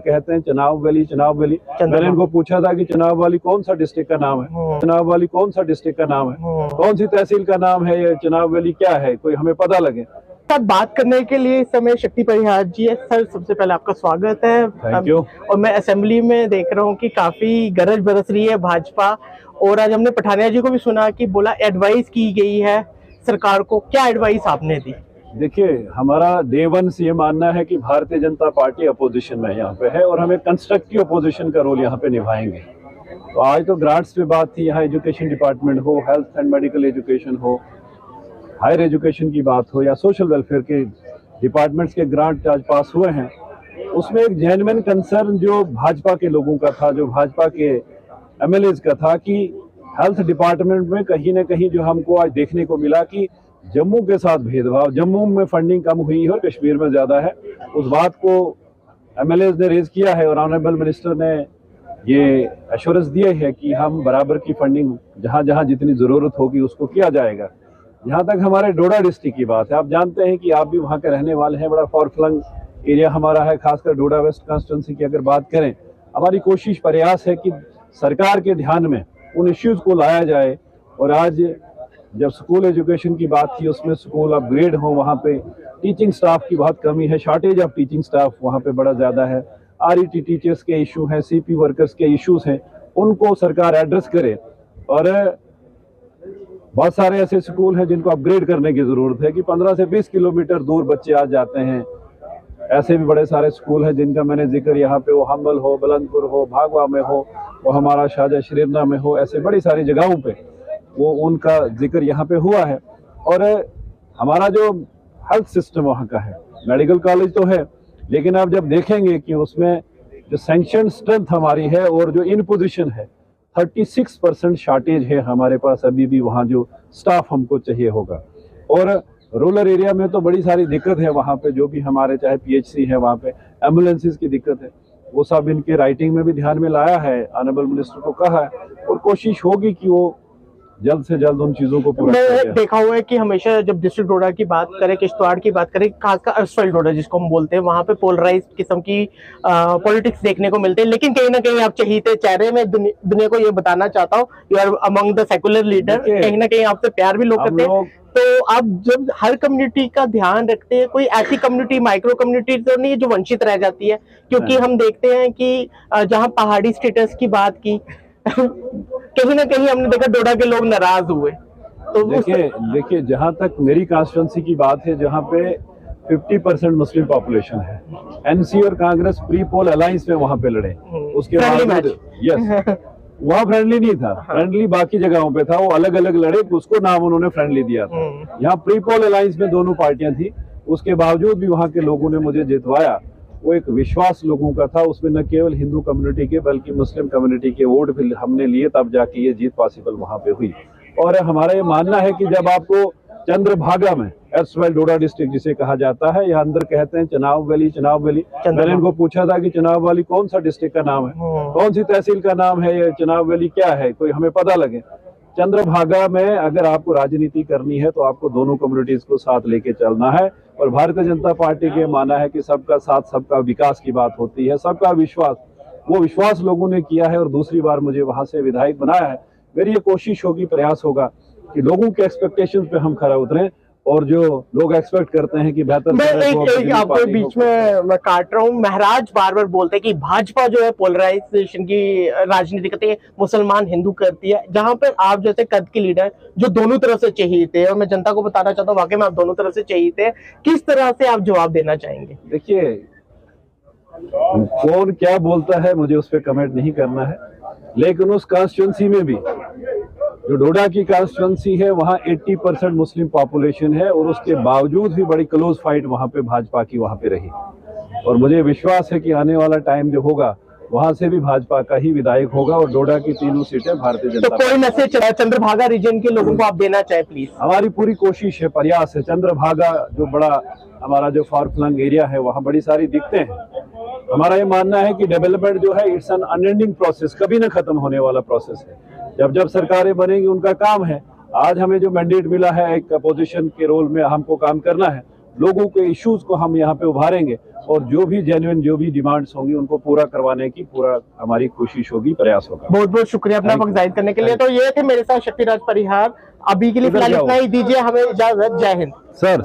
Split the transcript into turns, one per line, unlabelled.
कहते हैं चुनाव वैली। मैंने इनको पूछा था कि चुनाव वाली कौन सा डिस्ट्रिक्ट का नाम है, चुनाव वाली कौन सा डिस्ट्रिक्ट का नाम है, कौन सी तहसील का नाम है, ये चुनाव वैली क्या है, कोई हमें पता लगे।
साथ बात करने के लिए इस समय शक्ति परिहार जी है। सर, सबसे पहले आपका स्वागत है।
Thank you.
और मैं असेंबली में देख रहा हूँ कि काफी गरज बरस रही है भाजपा, और आज हमने पठानिया जी को भी सुना कि बोला एडवाइस की गई है सरकार को। क्या एडवाइस आपने दी?
देखिए, हमारा डे वन से ये मानना है कि भारतीय जनता पार्टी अपोजिशन में यहाँ पे है और हमें कंस्ट्रक्टिव अपोजिशन का रोल यहाँ पे निभाएंगे। तो आज तो ग्रांट्स पे बात थी, यहाँ एजुकेशन डिपार्टमेंट हो, हेल्थ एंड मेडिकल एजुकेशन हो, हायर एजुकेशन की बात हो या सोशल वेलफेयर के डिपार्टमेंट्स के ग्रांट आज पास हुए हैं। उसमें एक जेन्युइन कंसर्न जो भाजपा के लोगों का था, जो भाजपा के एमएलएज का था कि हेल्थ डिपार्टमेंट में कहीं ना कहीं जो हमको आज देखने को मिला कि जम्मू के साथ भेदभाव, जम्मू में फंडिंग कम हुई है और कश्मीर में ज़्यादा है। उस बात को एमएलएज ने रेज किया है और ऑनरेबल मिनिस्टर ने ये एश्योरेंस दिए है कि हम बराबर की फंडिंग जहाँ जहाँ जितनी ज़रूरत होगी उसको किया जाएगा। जहाँ तक हमारे डोडा डिस्ट्रिक्ट की बात है, आप जानते हैं कि आप भी वहाँ के रहने वाले हैं, बड़ा फॉर फ्लंग एरिया हमारा है, खासकर डोडा वेस्ट कॉन्स्टिट्यूंसी की अगर बात करें। हमारी कोशिश प्रयास है कि सरकार के ध्यान में उन इश्यूज़ को लाया जाए। और आज जब स्कूल एजुकेशन की बात थी, उसमें स्कूल अपग्रेड हो, वहाँ पे टीचिंग स्टाफ की बहुत कमी है, शॉर्टेज ऑफ टीचिंग स्टाफ वहाँ पे बड़ा ज़्यादा है। आरईटी टीचर्स के इशू हैं, सीपी वर्कर्स के इश्यूज हैं, उनको सरकार एड्रेस करे। और बहुत सारे ऐसे स्कूल हैं जिनको अपग्रेड करने की ज़रूरत है कि 15 से 20 किलोमीटर दूर बच्चे आ जाते हैं। ऐसे भी बड़े सारे स्कूल हैं जिनका मैंने जिक्र यहाँ पे, वो हम्बल हो, बुलंदपुर हो, भागवा में हो, वो हमारा शाहजहाँ श्रीरना में हो, ऐसे बड़ी सारी जगहों पे वो उनका जिक्र यहाँ पे हुआ है। और हमारा जो हेल्थ सिस्टम वहाँ का है, मेडिकल कॉलेज तो है, लेकिन आप जब देखेंगे कि उसमें जो सैंक्शन स्ट्रेंथ हमारी है और जो इन पोजीशन है, 36% शॉर्टेज है हमारे पास अभी भी वहाँ जो स्टाफ हमको चाहिए होगा। और रूरल एरिया में तो बड़ी सारी दिक्कत है वहाँ पे, जो भी हमारे चाहे पीएचसी है, वहाँ पे एम्बुलेंसेस की दिक्कत है, वो सब इनके राइटिंग में भी ध्यान में लाया है, ऑनरेबल मिनिस्टर को कहा है और कोशिश होगी कि वो जल्द से जल्द उन चीजों को पूरा
मैं देखा हुआ है कि हमेशा जब डिस्ट्रिक्ट डोडा की बात करें, किश्तवाड़ की बात करें, खासकर अर्सफल डोडा जिसको हम बोलते हैं, वहाँ पे पोलराइज किस्म की पॉलिटिक्स देखने को मिलते हैं। लेकिन कहीं ना कहीं आप चहीते चेहरे में दुनिया को ये बताना चाहता हूँ, you are among the secular leader, कहीं ना कहीं आपसे प्यार भी लोग करते हैं। तो आप जब हर कम्युनिटी का ध्यान रखते हैं, कोई ऐसी कम्युनिटी, माइक्रो कम्युनिटी तो नहीं है जो वंचित रह जाती है? क्योंकि हम देखते हैं कि जहाँ पहाड़ी स्टेटस की बात की कहीं ना कहीं हमने देखा डोडा के लोग नाराज हुए। तो
देखिए जहां तक मेरी कॉन्स्टिट्यूंसी की बात है, जहां पे 50% मुस्लिम पॉपुलेशन है, एनसी और कांग्रेस प्री पोल अलायंस में वहां पे लड़े। उसके बाद यस, वहाँ फ्रेंडली नहीं था, फ्रेंडली बाकी जगहों पे था, वो अलग अलग लड़े, उसको नाम उन्होंने फ्रेंडली दिया था। यहाँ प्री पोल अलायंस में दोनों पार्टियां थी, उसके बावजूद भी वहाँ के लोगों ने मुझे जितवाया। वो एक विश्वास लोगों का था, उसमें न केवल हिंदू कम्युनिटी के बल्कि मुस्लिम कम्युनिटी के वोट भी हमने लिए, तब जाके ये जीत पॉसिबल वहाँ पे हुई। और हमारा ये मानना है कि जब आपको चंद्रभागा में, एर्सवाइल डोडा डिस्ट्रिक्ट जिसे कहा जाता है, यहाँ अंदर कहते हैं चुनाव वैली। मैंने इनको पूछा था कि चुनाव वाली कौन सा डिस्ट्रिक्ट का नाम है, कौन सी तहसील का नाम है, ये चुनाव वैली क्या है, कोई हमें पता लगे। चंद्रभागा में अगर आपको राजनीति करनी है तो आपको दोनों कम्युनिटीज को साथ लेके चलना है। और भारतीय जनता पार्टी के माना है कि सबका साथ सबका विकास की बात होती है, सबका विश्वास, वो विश्वास लोगों ने किया है और दूसरी बार मुझे वहां से विधायक बनाया है। मेरी ये कोशिश होगी, प्रयास होगा कि लोगों के एक्सपेक्टेशंस पे हम खरा उतरें और जो लोग एक्सपेक्ट करते हैं कि बेहतर।
मैं एक आपको बीच में मैं काट रहा हूँ, महराज बार बार बोलते हैं कि भाजपा जो है पोलराइजेशन की राजनीति करती है, मुसलमान हिंदू करती है, जहां पर आप जैसे कद के लीडर जो दोनों तरफ से चाहिए थे, और मैं जनता को बताना चाहता हूँ वाकई में आप दोनों तरफ से चाहिए थे, किस तरह से आप जवाब देना चाहेंगे?
देखिए, कौन क्या बोलता है मुझे उस पर कमेंट नहीं करना है, लेकिन उस कॉन्स्टिट्यूंसी में भी जो डोडा की कॉन्स्टिट्यूंसी है, वहाँ 80% मुस्लिम पॉपुलेशन है और उसके बावजूद भी बड़ी क्लोज फाइट वहाँ पे भाजपा की वहाँ पे रही। और मुझे विश्वास है कि आने वाला टाइम जो होगा वहाँ से भी भाजपा का ही विधायक होगा और डोडा की तीनों सीटें भारतीय जनता
पार्टी। तो कोई मैसेज चंद्रभागा रीजन के लोगों को आप देना चाहे प्लीज?
हमारी पूरी कोशिश है, प्रयास है। चंद्रभागा जो बड़ा हमारा जो फार फ्लंग एरिया है, वहाँ बड़ी सारी दिक्कतें हैं। हमारा ये मानना है कि डेवलपमेंट जो है इट्स एन अनएंडिंग प्रोसेस, कभी ना खत्म होने वाला प्रोसेस है। जब जब सरकारें बनेंगी उनका काम है। आज हमें जो मैंडेट मिला है एक अपोजिशन के रोल में हमको काम करना है, लोगों के इश्यूज को हम यहाँ पे उभारेंगे और जो भी जेन्युइन जो भी डिमांड्स होंगी उनको पूरा करवाने की पूरा हमारी कोशिश होगी, प्रयास होगा।
बहुत बहुत शुक्रिया अपना वक्त जाहिर करने के लिए। तो ये थे मेरे साथ शक्तिराज परिहार। अभी के लिए फिलहाल इतना ही, दीजिए हमें इजाजत। जय हिंद
सर।